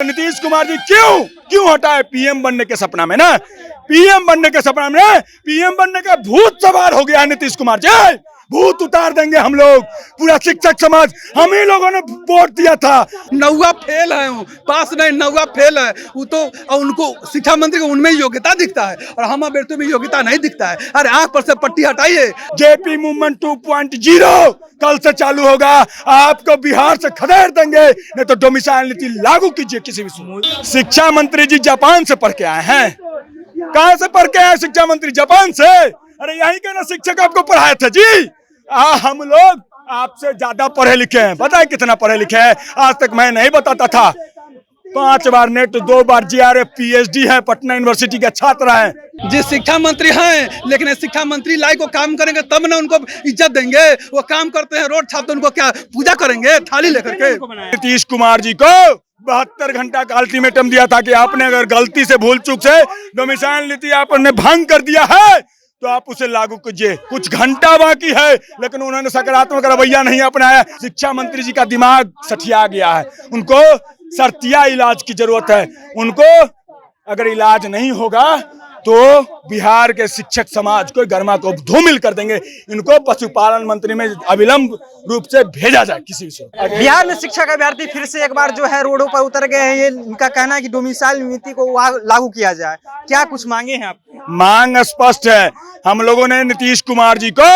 नीतीश कुमार जी क्यों हटाए पीएम बनने के सपना में ना, पीएम बनने के सपना में पीएम बनने का भूत सवार हो गया है नीतीश कुमार जी। भूत उतार देंगे हम लोग, पूरा शिक्षक समाज, हम ही लोगों ने वोट दिया था। नौवा फेल है, वो पास नहीं, नौवा फेल है वो तो, और उनको शिक्षा मंत्री को उनमें ही योग्यता दिखता है और हम अभ्यर्थी में योग्यता नहीं दिखता है। अरे आंख पर से पट्टी हटाइए। जेपी मूवमेंट 2.0 कल से चालू होगा, आपको बिहार से खदेड़ देंगे, नहीं तो डोमिसाइल नीति लागू कीजिए किसी भी। शिक्षा मंत्री जी जापान से पढ़ के आए हैं। कहां से पढ़ के आए शिक्षा मंत्री? जापान से। अरे यहीं के ना शिक्षक आपको पढ़ाए थे जी। हम लोग आपसे ज्यादा पढ़े लिखे हैं, बताए कितना पढ़े लिखे हैं? आज तक मैं नहीं बताता था। 5 बार नेट, 2 बार जीआरएफ, पीएचडी है, पटना यूनिवर्सिटी के छात्र हैं। जी शिक्षा मंत्री हैं, लेकिन शिक्षा मंत्री लायक को काम करेंगे तब ना उनको इज्जत देंगे। वो काम करते हैं, रोड छापते, उनको क्या पूजा करेंगे थाली लेकर के? नीतीश कुमार जी को 72 घंटा का अल्टीमेटम दिया था कि आपने अगर गलती से, भूल चूक से डोमिसाइल नीति आपने भंग कर दिया है तो आप उसे लागू कीजिए। कुछ घंटा बाकी है, लेकिन उन्होंने सकारात्मक रवैया नहीं अपनाया। शिक्षा मंत्री जी का दिमाग सठिया गया है, उनको शर्तिया इलाज की जरूरत है। उनको अगर इलाज नहीं होगा तो बिहार के शिक्षक समाज को गर्मा को धूमिल कर देंगे। इनको पशुपालन मंत्री में अविलंब रूप से भेजा जाए किसी विषय। बिहार में शिक्षक अभ्यर्थी फिर से एक बार जो है रोडों पर उतर गए हैं। ये इनका कहना है कि डोमिसाइल नीति को लागू किया जाए। क्या कुछ मांगे हैं आप? मांग स्पष्ट है। हम लोगों ने नीतीश कुमार जी को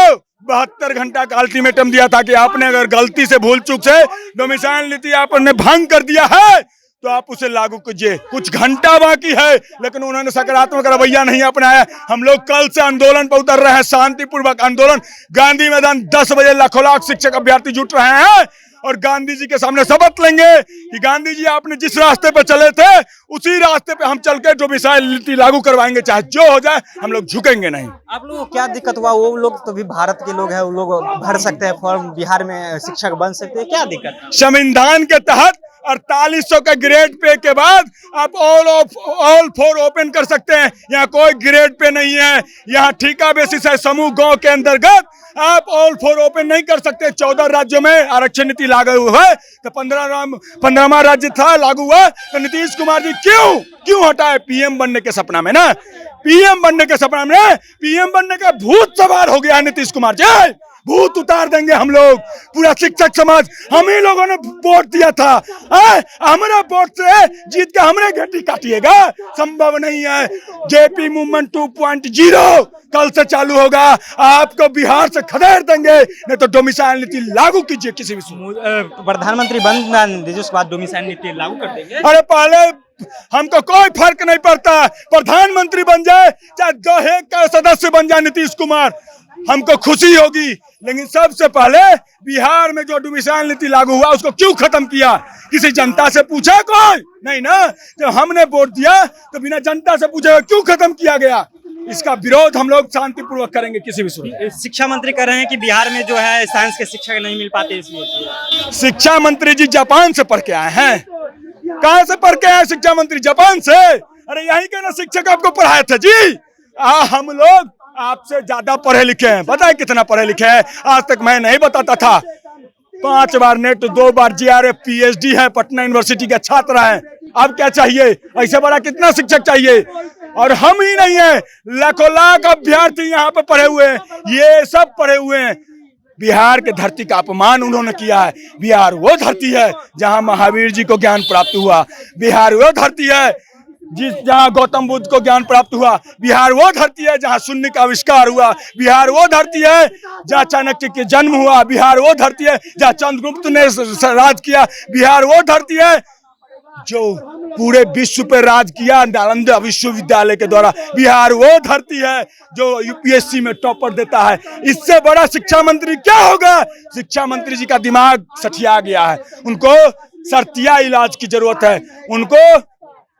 72 घंटा का अल्टीमेटम दिया था कि आपने अगर गलती से, भूल चूक से डोमिसाइल नीति आपने भंग कर दिया है तो आप उसे लागू कीजिए। कुछ घंटा बाकी है, लेकिन उन्होंने सकारात्मक रवैया नहीं अपनाया। हम लोग कल से आंदोलन पर उतर रहे हैं, शांतिपूर्वक आंदोलन। गांधी मैदान 10 बजे लाखों लाख शिक्षक अभ्यर्थी जुट रहे हैं और गांधी जी के सामने शपथ लेंगे कि गांधी जी आपने जिस रास्ते पे चले थे उसी रास्ते पे हम चल के डोमिसाइल नीति लागू करवाएंगे, चाहे जो हो जाए, हम लोग झुकेंगे नहीं। आप लोगों को क्या दिक्कत हुआ? वो लोग तो भी भारत के लोग हैं, वो लोग भर सकते हैं फॉर्म, बिहार में शिक्षक बन सकते हैं, क्या दिक्कत? संविधान के तहत 4800 का ग्रेड पे के बाद आप ऑल फोर ओपन कर सकते हैं। यहाँ कोई ग्रेड पे नहीं है, यहाँ ठेका बेसिस है। समूह गांव के अंतर्गत आप ऑल फोर ओपन नहीं कर सकते। 14 राज्यों में आरक्षण नीति लागू हुआ है, तो 15वां राज्य था लागू हुआ। तो नीतीश कुमार जी क्यों हटाए पीएम बनने के सपना में ना, पीएम बनने के सपना में पीएम बनने का भूत सवार हो गया है नीतीश कुमार जी। भूत उतार देंगे हम लोग, पूरा शिक्षक समाज, हम ही लोगों ने वोट दिया था। हमारा वोट से जीत के हमने घटी काटिएगा, संभव नहीं है। जेपी मूवमेंट 2.0 कल से चालू होगा, आपको बिहार से खदेड़ देंगे, नहीं तो डोमिसाइल नीति लागू कीजिए किसी भी। प्रधानमंत्री बन दीजिए, उसके बाद डोमिसाइल नीति लागू कर देंगे। अरे पहले हमको कोई फर्क नहीं पड़ता, प्रधानमंत्री बन जाए चाहे दहेज का सदस्य बन जाए नीतीश कुमार, हमको खुशी होगी। लेकिन सबसे पहले बिहार में जो डोमिसाइल नीति लागू हुआ उसको क्यों खत्म किया? किसी जनता से पूछा कोई? नहीं ना। जब हमने वोट दिया तो बिना जनता से पूछे क्यों खत्म किया गया? इसका विरोध हम लोग शांतिपूर्वक करेंगे किसी भी। शिक्षा मंत्री कह रहे हैं कि बिहार में जो है साइंस के शिक्षक नहीं मिल पाते, इसलिए। शिक्षा मंत्री जी जापान से पढ़ के आए हैं। कहां से पढ़ के आए शिक्षा मंत्री? जापान से। अरे यहीं के ना शिक्षक आपको पढ़ाए थे जी। हम लोग आपसे ज्यादा पढ़े लिखे हैं, बताए कितना पढ़े लिखे हैं? आज तक मैं नहीं बताता था। 5 बार नेट, 2 बार जीआरएफ, पीएचडी है, पटना यूनिवर्सिटी के छात्र हैं। अब क्या चाहिए? ऐसे बड़ा कितना शिक्षक चाहिए? और हम ही नहीं है, लाखों लाख अभ्यर्थी यहाँ पे पढ़े हुए हैं, ये सब पढ़े हुए हैं। बिहार के धरती का अपमान उन्होंने किया है। बिहार वो धरती है जहाँ महावीर जी को ज्ञान प्राप्त हुआ। बिहार वो धरती है जहाँ गौतम बुद्ध को ज्ञान प्राप्त हुआ। बिहार वो धरती है जहाँ शून्य का आविष्कार हुआ। बिहार वो धरती है जहाँ चाणक्य के जन्म हुआ। बिहार वो धरती है जहाँ चंद्रगुप्त ने राज किया। बिहार वो धरती है जो पूरे विश्व पर राज किया नालंदा विश्वविद्यालय के द्वारा। बिहार वो धरती है जो यूपीएससी में टॉपर देता है। इससे बड़ा शिक्षा मंत्री क्या होगा? शिक्षा मंत्री जी का दिमाग सठिया गया है, उनको शर्तिया इलाज की जरूरत है। उनको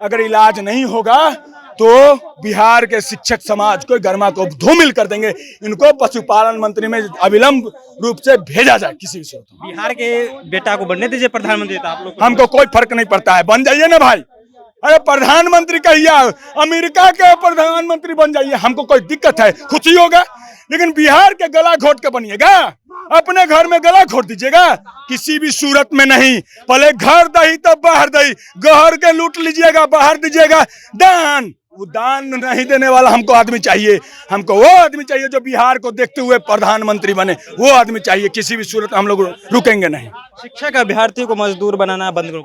अगर इलाज नहीं होगा तो बिहार के शिक्षक समाज को गर्मा को धूमिल कर देंगे। इनको पशुपालन मंत्री में अविलंब रूप से भेजा जाए किसी विषय। बिहार के बेटा को बनने दीजिए प्रधानमंत्री, तो आप लोग हमको कोई फर्क नहीं पड़ता है, बन जाइए ना भाई। अरे प्रधानमंत्री कहिए, अमेरिका के प्रधानमंत्री बन जाइए, हमको कोई दिक्कत है? खुशी होगा। लेकिन बिहार के गला घोट के बनिएगा, अपने घर में गला घोट दीजिएगा, किसी भी सूरत में नहीं। पहले घर दही तब बाहर दही, घर के लूट लीजिएगा, बाहर दीजिएगा दान। वो दान नहीं देने वाला हमको आदमी चाहिए, हमको वो आदमी चाहिए जो बिहार को देखते हुए प्रधानमंत्री बने, वो आदमी चाहिए। किसी भी सूरत में हम लोग रुकेंगे नहीं। शिक्षक अभ्यर्थी को मजदूर बनाना बंद करो,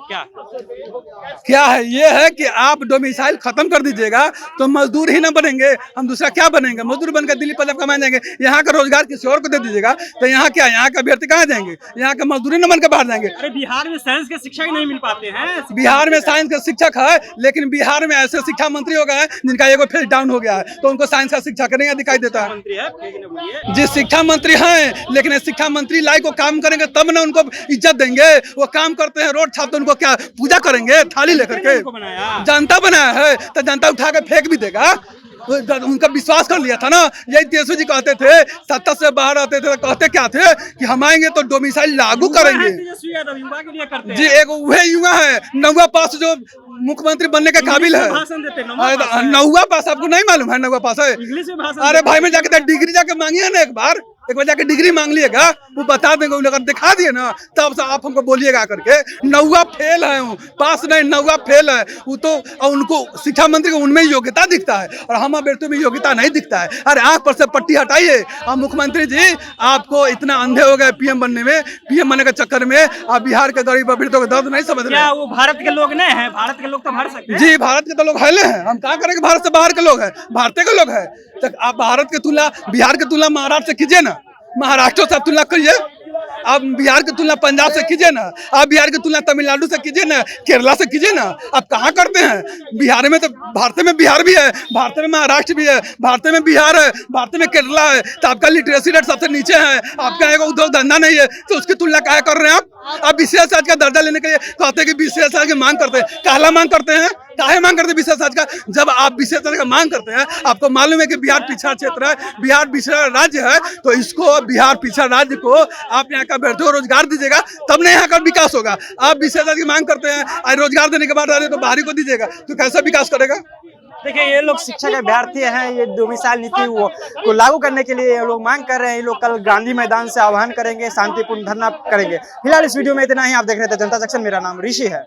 क्या है ये है कि आप डोमिसाइल खत्म कर दीजिएगा तो मजदूर ही ना बनेंगे, हम दूसरा क्या बनेंगे? मजदूर बनकर दिल्ली पंजाब कमाए जाएंगे। यहाँ का रोजगार किसी और को दे दीजिएगा तो यहाँ क्या, यहाँ का अभ्यर्थी कहाँ जाएंगे? यहाँ का मजदूरी न बनकर बाहर जाएंगे। अरे बिहार में साइंस के शिक्षक नहीं मिल पाते हैं। बिहार में साइंस का शिक्षक है, लेकिन बिहार में ऐसे शिक्षा मंत्री हो गए हैं जिनका एगो फेस डाउन हो गया है, तो उनको साइंस का शिक्षा नहीं दिखाई देता है। जी शिक्षा मंत्री हैं, लेकिन शिक्षा मंत्री लायक को काम करेंगे तब ना उनको इज्जत देंगे। वो काम करते हैं, रोड छापते, उनको क्या पूजा करेंगे थाली लेकर के? जनता बनाया है तो जनता उठा के फेंक भी देगा। उनका विश्वास कर लिया था ना। यही तेजस्वी जी कहते थे, सत्ता से बाहर आते थे, कहते क्या थे कि हम आएंगे तो डोमिसाइल लागू करेंगे। जी एक वह युवा है नौवा पास जो मुख्यमंत्री बनने के काबिल है। नौवा पास आपको नहीं मालूम है? नौवा पास है। अरे भाई में जाके डिग्री जाके मांगिए ना, एक बार जाके डिग्री मांग लिएगा, वो बता देंगे। अगर दिखा दिए ना तब से आप हमको बोलिएगा करके। नौवा फेल है, पास नहीं, नौवा फेल है वो तो। उनको शिक्षा मंत्री को उनमें योग्यता दिखता है और हम अभ्यर्थियों में योग्यता नहीं दिखता है। अरे आंख पर से पट्टी हटाइए। अब मुख्यमंत्री जी आपको इतना अंधे हो गए पीएम बनने में, पीएम बनने के चक्कर में आप बिहार के गरीब अभ्यर्थियों का दर्द नहीं समझ रहे। वो भारत के लोग नहीं है, भारत के लोग तो भर सकते हैं। जी भारत के तो लोग है, हम क्या करेंगे? भारत से बाहर के लोग हैं, भारतीय के लोग हैं। तो आप भारत के तुलना, बिहार की तुलना महाराष्ट्र से कीजिए ना, महाराष्ट्र से तुलना करिए। आप बिहार की तुलना पंजाब से कीजिए ना, आप बिहार की तुलना तमिलनाडु से कीजिए ना, केरला से कीजिए ना। आप कहाँ करते हैं? बिहार में तो, भारत में बिहार भी है, भारत में महाराष्ट्र भी है, भारत में बिहार है, भारत में केरला है। तो आपका लिटरेसी रेट सबसे नीचे है, आपका एक उद्योग धंधा नहीं है, तो उसकी तुलना क्या कर रहे हैं आप? विशेष राज्य का दर्जा लेने के लिए कहते हैं कि विशेष राज्य की मांग करते हैं। काला मांग करते हैं, काहे मांग करते हैं विशेष राज्य का? जब आप विशेष राज्य का मांग करते हैं, आपको मालूम है कि बिहार पिछड़ा क्षेत्र है, बिहार पिछड़ा राज्य है, तो इसको बिहार पिछड़ा राज्य को आप यहाँ का अभ्यर्थियों को रोजगार दीजिएगा, तब नहीं यहाँ का विकास होगा। आप विशेष राज्य की मांग करते हैं और रोजगार देने के बाद तो बाहरी को दीजिएगा, तो कैसा विकास करेगा? देखिए ये लोग शिक्षक अभ्यर्थी हैं, ये डोमिसाइल नीति को लागू करने के लिए ये लोग मांग कर रहे हैं। ये लोग कल गांधी मैदान से आह्वान करेंगे, शांतिपूर्ण धरना करेंगे। फिलहाल इस वीडियो में इतना ही। आप देख रहे थे जनता जंक्शन, मेरा नाम ऋषि है।